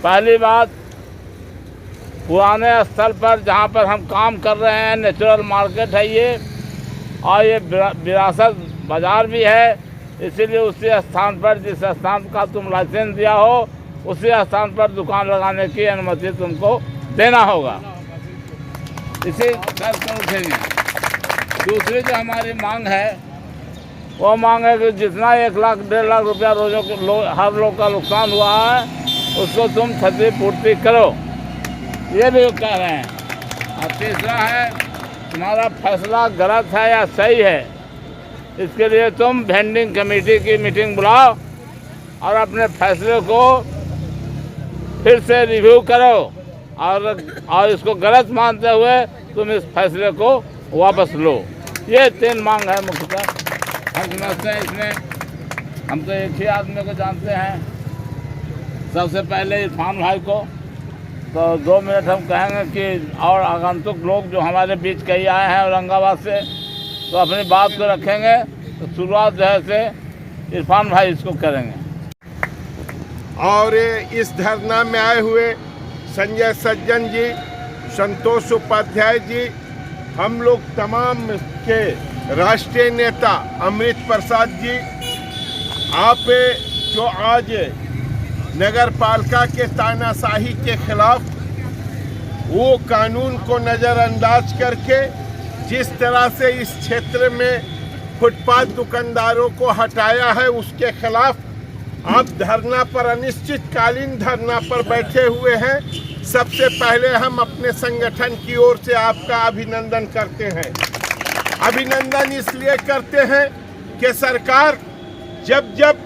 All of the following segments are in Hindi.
पहली बात, पुराने स्थल पर जहाँ पर हम काम कर रहे हैं नेचुरल मार्केट है ये, और ये विरासत बाज़ार भी है, इसीलिए उसी स्थान पर जिस स्थान का तुम लाइसेंस दिया हो उसी स्थान पर दुकान लगाने की अनुमति तुमको देना होगा। इसी शर्त पर उठेंगे। दूसरी जो हमारी मांग है वो मांग है कि जितना 1 लाख 1.5 लाख रुपया रोजों को हर लोग का नुकसान हुआ है उसको तुम क्षतिपूर्ति करो, ये भी कह रहे हैं। और तीसरा है, तुम्हारा फैसला गलत है या सही है, इसके लिए तुम वेंडिंग कमेटी की मीटिंग बुलाओ और अपने फैसले को फिर से रिव्यू करो और इसको गलत मानते हुए तुम इस फैसले को वापस लो। ये 3 मांग है मुख्यतः। हम समझते हैं इसमें हम तो एक ही आदमी को जानते हैं, सबसे पहले इरफान भाई को। तो 2 मिनट हम कहेंगे कि और आगंतुक लोग जो हमारे बीच कई आए हैं औरंगाबाद से, तो अपनी बात को रखेंगे। तो शुरुआत जो है से इरफान भाई इसको करेंगे। और इस धरना में आए हुए संजय सज्जन जी, संतोष उपाध्याय जी, हम लोग तमाम के राष्ट्रीय नेता अमृत प्रसाद जी, आप जो आज नगर पालिका के तानाशाही के खिलाफ वो कानून को नज़रअंदाज करके जिस तरह से इस क्षेत्र में फुटपाथ दुकानदारों को हटाया है उसके खिलाफ आप धरना पर, अनिश्चितकालीन धरना पर बैठे हुए हैं। सबसे पहले हम अपने संगठन की ओर से आपका अभिनंदन करते हैं। अभिनंदन इसलिए करते हैं कि सरकार जब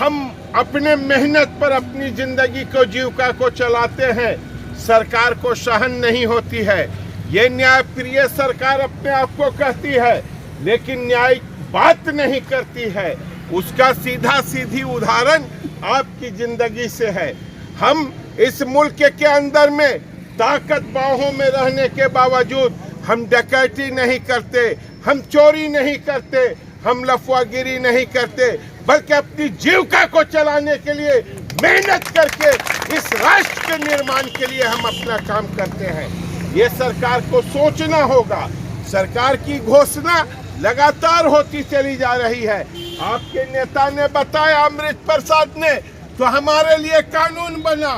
हम अपने मेहनत पर अपनी जिंदगी को, जीविका को चलाते हैं, सरकार को सहन नहीं होती है। ये न्यायप्रिय सरकार अपने आप को कहती है, लेकिन न्याय बात नहीं करती है। उसका सीधी उदाहरण आपकी जिंदगी से है। हम इस मुल्क के अंदर में ताकत बाहों में रहने के बावजूद हम डकैती नहीं करते, हम चोरी नहीं करते, हम लफवागिरी नहीं करते, बल्कि अपनी जीविका को चलाने के लिए मेहनत करके इस राष्ट्र के निर्माण के लिए हम अपना काम करते हैं। ये सरकार को सोचना होगा। सरकार की घोषणा लगातार होती चली जा रही है। आपके नेता ने बताया, अमृत प्रसाद ने, तो हमारे लिए कानून बना।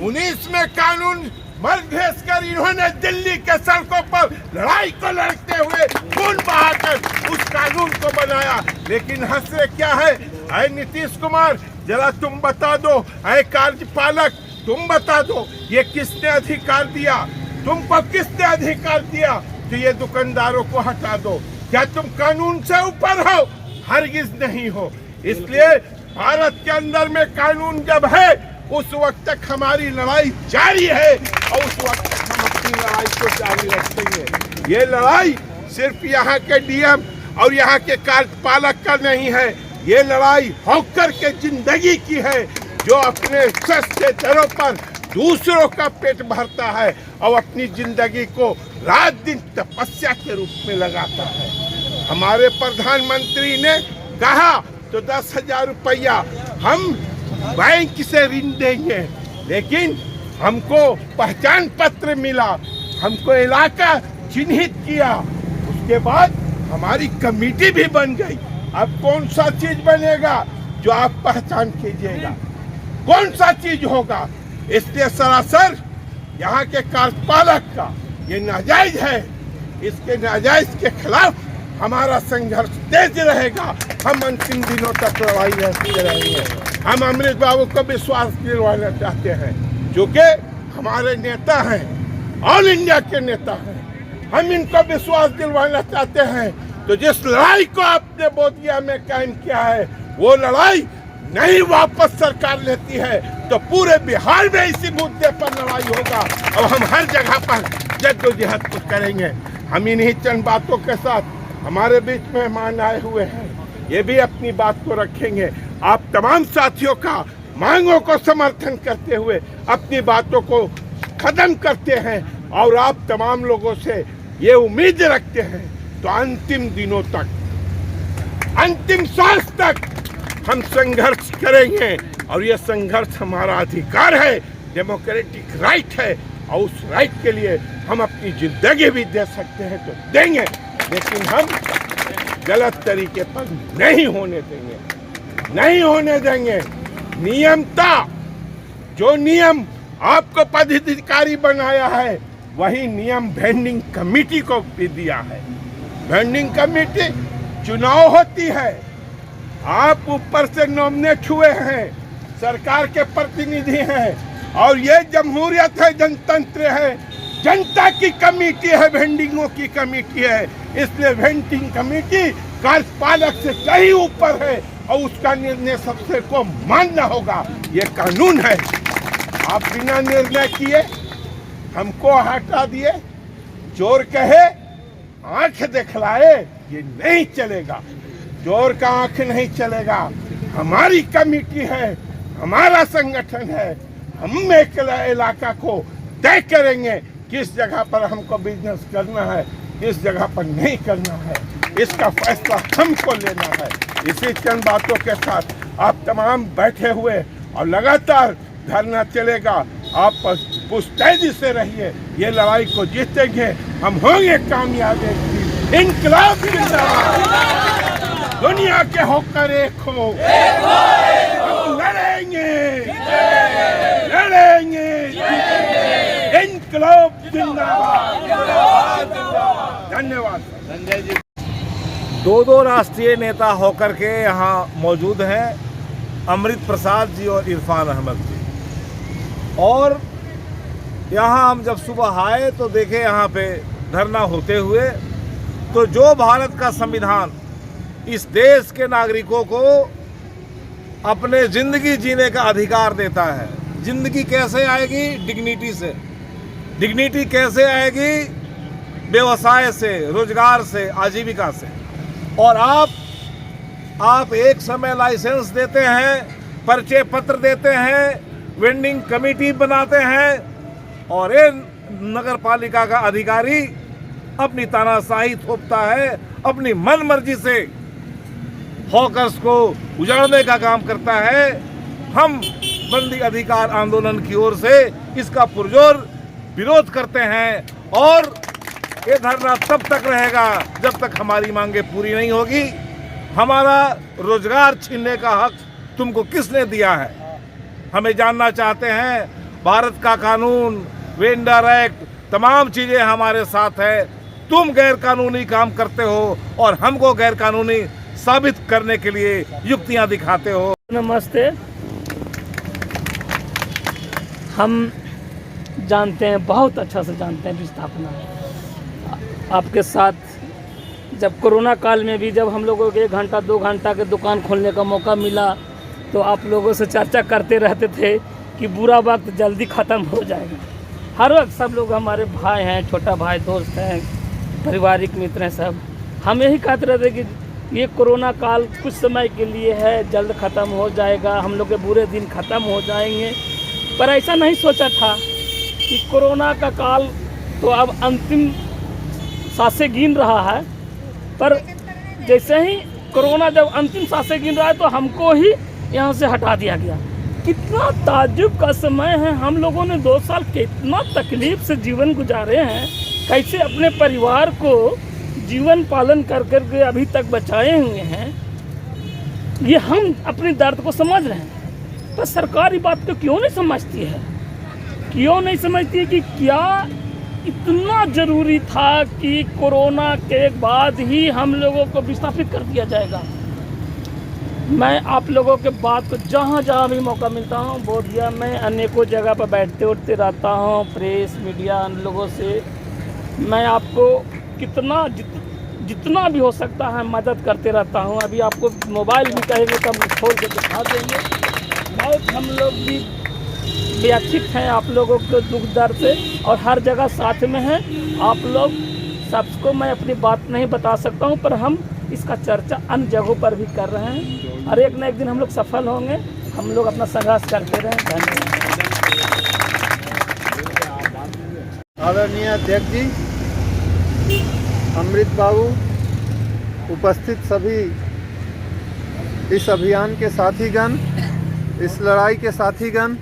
19 में कानून मर भेज कर इन्होंने दिल्ली के सड़कों पर लड़ाई को लड़ते हुए खून बहाकर उस कानून को बनाया। लेकिन हंसे क्या है, ऐ नीतीश कुमार जरा तुम बता दो, ऐ कार्यपालक तुम बता दो, ये किसने अधिकार दिया, तुमको किसने अधिकार दिया कि ये दुकानदारों को हटा दो? क्या तुम कानून से ऊपर हो? हरगिज नहीं हो। इसलिए भारत के अंदर में कानून जब है उस वक्त तक हमारी लड़ाई जारी है और उस वक्त तक हम अपनी लड़ाई को जारी रखेंगे। ये लड़ाई सिर्फ यहाँ के डीएम और यहाँ के कार्यपालक का नहीं है, ये लड़ाई हॉकर के जिंदगी की है, जो अपने सस्ते दरों पर दूसरों का पेट भरता है और अपनी जिंदगी को रात दिन तपस्या के रूप में लगाता है। हमारे प्रधानमंत्री ने कहा तो 10,000 रुपया हम बैंक से ऋण देंगे, लेकिन हमको पहचान पत्र मिला, हमको इलाका चिन्हित किया, उसके बाद हमारी कमेटी भी बन गई। अब कौन सा चीज बनेगा जो आप पहचान कीजिएगा? कौन सा चीज होगा? इसलिए सरासर यहाँ के कार्यपालक का ये नाजायज है। इसके नाजायज के खिलाफ हमारा संघर्ष तेज रहेगा। हम अंतिम दिनों तक लड़ाई लड़ते रहेंगे। हम अमृत बाबू को विश्वास दिलवाना चाहते हैं, जो कि हमारे नेता हैं, ऑल इंडिया के नेता हैं। हम इनको विश्वास दिलवाना चाहते हैं। तो जिस लड़ाई को आपने बोधिया में कायम किया है, वो लड़ाई नहीं वापस सरकार लेती है तो पूरे बिहार में इसी मुद्दे पर लड़ाई होगा और हम हर जगह पर जद्दोजहद करेंगे। हम इन्हीं चंद बातों के साथ, हमारे बीच मेहमान आए हुए हैं, ये भी अपनी बात को रखेंगे। आप तमाम साथियों का मांगों को समर्थन करते हुए अपनी बातों को खत्म करते हैं और आप तमाम लोगों से ये उम्मीद रखते हैं तो अंतिम दिनों तक, अंतिम सांस तक हम संघर्ष करेंगे। और ये संघर्ष हमारा अधिकार है, डेमोक्रेटिक राइट है और उस राइट के लिए हम अपनी जिंदगी भी दे सकते हैं तो देंगे, लेकिन हम गलत तरीके पर नहीं होने देंगे, नहीं होने देंगे। नियमता, जो नियम आपको पदाधिकारी बनाया है वही नियम वेंडिंग कमेटी को भी दिया है। वेंडिंग कमेटी चुनाव होती है, आप ऊपर से नॉमिनेट हुए हैं, सरकार के प्रतिनिधि हैं और ये जमहूरियत है, जनतंत्र है, जनता की कमेटी है, वेंडिंगों की कमेटी है। इसलिए वेंडिंग कमेटी कार्यपालक से कहीं ऊपर है और उसका निर्णय सबसे को मानना होगा, ये कानून है। आप बिना निर्णय किए हमको हटा दिए, चोर कहे आंख दिखलाए, ये नहीं चलेगा। चोर का आंख नहीं चलेगा। हमारी कमेटी है, हमारा संगठन है, हम एक इलाका को तय करेंगे किस जगह पर हमको बिजनेस करना है, किस जगह पर नहीं करना है, इसका फैसला हमको लेना है। इसी चंद बातों के साथ आप तमाम बैठे हुए और लगातार धरना चलेगा। आप पुस्तैदी से रहिए, ये लड़ाई को जीतेंगे, हम होंगे कामयाब। इनकलाब जिंदाबाद, दुनिया के होकर एक हो, हम लड़ेंगे, लड़ेंगे, इनकलाब जिंदाबाद। धन्यवाद संजय जी। दो राष्ट्रीय नेता होकर के यहाँ मौजूद हैं, अमृत प्रसाद जी और इरफान अहमद जी। और यहाँ हम जब सुबह आए तो देखे यहाँ पे धरना होते हुए, तो जो भारत का संविधान इस देश के नागरिकों को अपने ज़िंदगी जीने का अधिकार देता है। ज़िंदगी कैसे आएगी? डिग्निटी से। डिग्निटी कैसे आएगी? व्यवसाय से, रोजगार से, आजीविका से। और आप एक समय लाइसेंस देते हैं, परिचय पत्र देते हैं, वेंडिंग कमेटी बनाते हैं और ये नगर पालिका का अधिकारी अपनी तानाशाही थोपता है, अपनी मन मर्जी से हॉकर्स को उजाड़ने का काम करता है। हम बंदी अधिकार आंदोलन की ओर से इसका पुरजोर विरोध करते हैं और ये धरना तब तक रहेगा जब तक हमारी मांगे पूरी नहीं होगी। हमारा रोजगार छीनने का हक तुमको किसने दिया है? हमें जानना चाहते हैं। भारत का कानून, वेंडर एक्ट, तमाम चीज़ें हमारे साथ है। तुम गैर कानूनी काम करते हो और हमको गैर कानूनी साबित करने के लिए युक्तियां दिखाते हो। नमस्ते। हम जानते हैं, बहुत अच्छा से जानते हैं विस्थापना। आपके साथ जब कोरोना काल में भी जब हम लोगों को 1 घंटा 2 घंटा के दुकान खोलने का मौका मिला तो आप लोगों से चर्चा करते रहते थे कि बुरा वक्त जल्दी ख़त्म हो जाएगा। हर वक्त सब लोग हमारे भाई हैं, छोटा भाई, दोस्त हैं, पारिवारिक मित्र हैं, सब हम यही कहते रहते कि ये कोरोना काल कुछ समय के लिए है, जल्द ख़त्म हो जाएगा, हम लोग के बुरे दिन ख़त्म हो जाएंगे। पर ऐसा नहीं सोचा था कि कोरोना का काल तो अब अंतिम सांसें गिन रहा है। पर जैसे ही कोरोना जब अंतिम सांसें गिन रहा है तो हमको ही यहाँ से हटा दिया गया। कितना ताज्जुब का समय है। हम लोगों ने 2 साल कितना तकलीफ से जीवन गुजारे हैं, कैसे अपने परिवार को जीवन पालन कर के अभी तक बचाए हुए हैं। ये हम अपने दर्द को समझ रहे हैं, पर सरकार ये बात को क्यों नहीं समझती है? क्यों नहीं समझती है कि क्या इतना ज़रूरी था कि कोरोना के बाद ही हम लोगों को विस्थापित कर दिया जाएगा। मैं आप लोगों के बात को जहाँ जहाँ भी मौका मिलता हूँ, बोधिया में अनेकों जगह पर बैठते उठते रहता हूँ, प्रेस मीडिया उन लोगों से मैं आपको जितना भी हो सकता है मदद करते रहता हूँ। अभी आपको मोबाइल भी कहेंगे तो हम खोल के दिखा देंगे। बहुत हम लोग भी व्यथित हैं आप लोगों के दुख दर्द से और हर जगह साथ में हैं आप लोग। सबको मैं अपनी बात नहीं बता सकता हूँ, पर हम इसका चर्चा अन्य जगहों पर भी कर रहे हैं और एक न एक दिन हम लोग सफल होंगे। हम लोग अपना संघर्ष करते रहें। धन्यवाद। आदरणीय अध्यक्ष जी, अमृत बाबू, उपस्थित सभी इस अभियान के साथीगण, इस लड़ाई के साथीगण,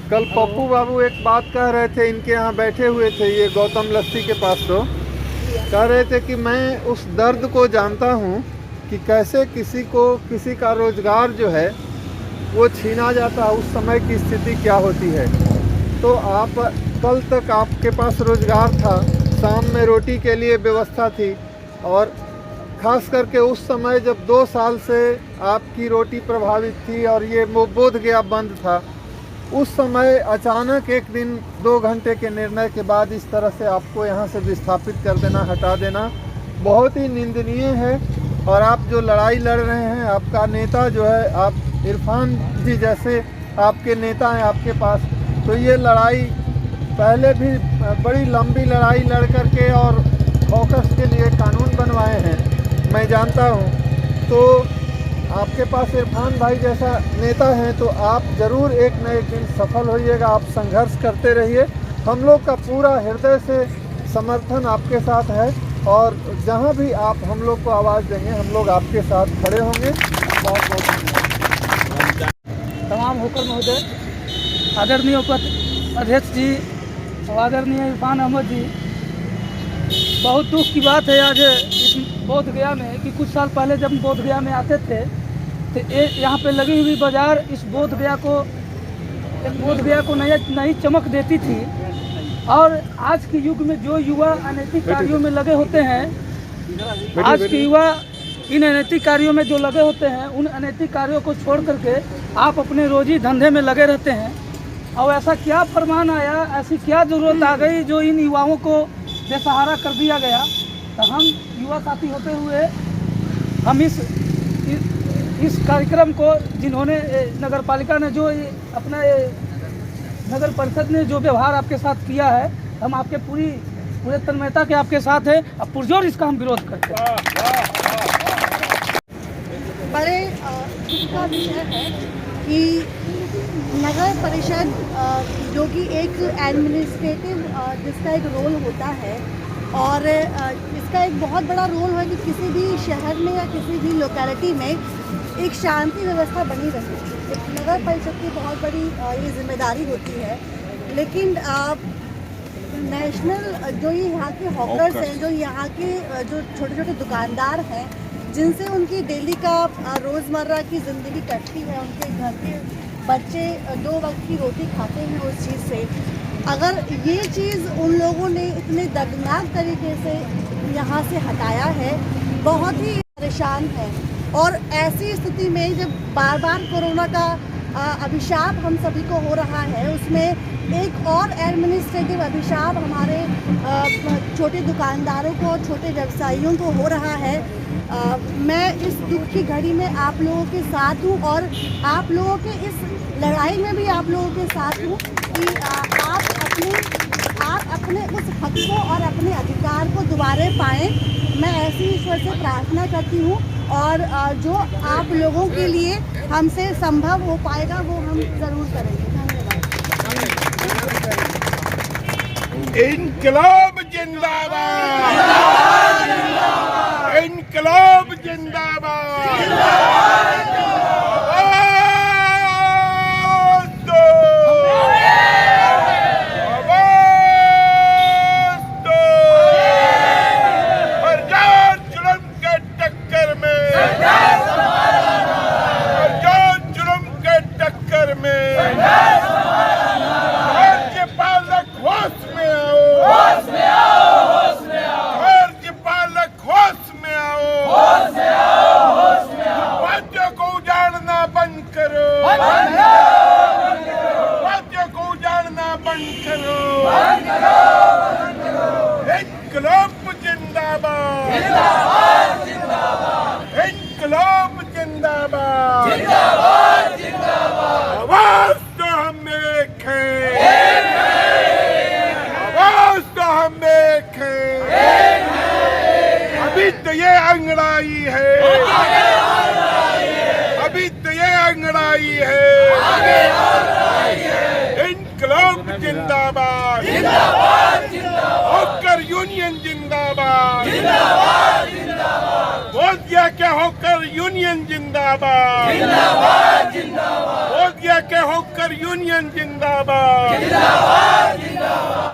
कल पप्पू बाबू एक बात कह रहे थे, इनके यहाँ बैठे हुए थे, ये गौतम लस्सी के पास, तो कह रहे थे कि मैं उस दर्द को जानता हूँ कि कैसे किसी का रोज़गार जो है वो छीना जाता है, उस समय की स्थिति क्या होती है। तो आप कल तक आपके पास रोज़गार था, शाम में रोटी के लिए व्यवस्था थी, और ख़ास करके उस समय जब 2 साल से आपकी रोटी प्रभावित थी और ये बोध गया बंद था, उस समय अचानक एक दिन 2 घंटे के निर्णय के बाद इस तरह से आपको यहाँ से विस्थापित कर देना, हटा देना बहुत ही निंदनीय है। और आप जो लड़ाई लड़ रहे हैं, आपका नेता जो है, आप इरफान जी जैसे आपके नेता हैं आपके पास, तो ये लड़ाई पहले भी बड़ी लंबी लड़ाई लड़ करके और फोकस के लिए कानून बनवाए हैं, मैं जानता हूँ। तो आपके पास इरफान भाई जैसा नेता है, तो आप ज़रूर एक न एक दिन सफल होइएगा। आप संघर्ष करते रहिए, हम लोग का पूरा हृदय से समर्थन आपके साथ है, और जहाँ भी आप हम लोग को आवाज़ देंगे, हम लोग आपके साथ खड़े होंगे। बहुत बहुत धन्यवाद। तमाम होकर महोदय, आदरणीय अध्यक्ष जी और आदरणीय इरफान अहमद जी, बहुत दुख की बात है आज इस बोध गया में कि कुछ साल पहले जब बोध गया में आते थे तो यहाँ पे लगी हुई बाजार इस बोध गया को नई चमक देती थी। और आज के युग में जो युवा अनैतिक कार्यों में लगे होते हैं, आज के युवा इन अनैतिक कार्यों में जो लगे होते हैं, उन अनैतिक कार्यों को छोड़ करके आप अपने रोजी धंधे में लगे रहते हैं। और ऐसा क्या फरमान आया, ऐसी क्या ज़रूरत आ गई जो इन युवाओं को बेसहारा कर दिया गया। तो हम युवा साथी होते हुए हम इस कार्यक्रम को, जिन्होंने नगर पालिका ने जो अपना नगर परिषद ने जो व्यवहार आपके साथ किया है, हम आपके पूरे तन्मयता के आपके साथ है। अब पुरजोर इसका हम विरोध करते हैं। बड़े दुख का विषय है कि नगर परिषद जो कि एक एडमिनिस्ट्रेटिव जिसका एक रोल होता है, और इसका एक बहुत बड़ा रोल है कि किसी भी शहर में या किसी भी लोकेलिटी में एक शांति व्यवस्था बनी रहे। एक नगर परिषद की बहुत बड़ी ये जिम्मेदारी होती है। लेकिन नेशनल जो ये यहाँ के हॉकर्स हैं, जो यहाँ के जो छोटे छोटे दुकानदार हैं, जिनसे उनकी डेली का रोज़मर्रा की ज़िंदगी कटती है, उनके घर के बच्चे 2 वक्त की रोटी खाते हैं उस चीज़ से, अगर ये चीज़ उन लोगों ने इतने दर्दनाक तरीके से यहाँ से हटाया है, बहुत ही परेशान है। और ऐसी स्थिति में जब बार बार कोरोना का अभिशाप हम सभी को हो रहा है, उसमें एक और एडमिनिस्ट्रेटिव अभिशाप हमारे छोटे दुकानदारों को, छोटे व्यवसायियों को हो रहा है। मैं इस दुख की घड़ी में आप लोगों के साथ हूँ, और आप लोगों के इस लड़ाई में भी आप लोगों के साथ हूँ कि आप अपने उस हक को और अपने अधिकार को दोबारा पाएँ। मैं ऐसी ईश्वर से प्रार्थना करती हूँ, और जो आप लोगों के लिए हमसे संभव हो पाएगा वो हम ज़रूर करेंगे। धन्यवाद। इनकलाब जिंदाबाद, इनकलाब जिंदाबाद। अभी तो ये अंगड़ाई है, अभी तो ये अंगड़ाई है। इनकलाब जिंदाबाद, हॉकर यूनियन जिंदाबाद। बोध गया क्या के हॉकर यूनियन जिंदाबाद, जिंदाबाद जिंदाबाद। बोधिया के हॉकर यूनियन जिंदाबाद, जिंदाबाद।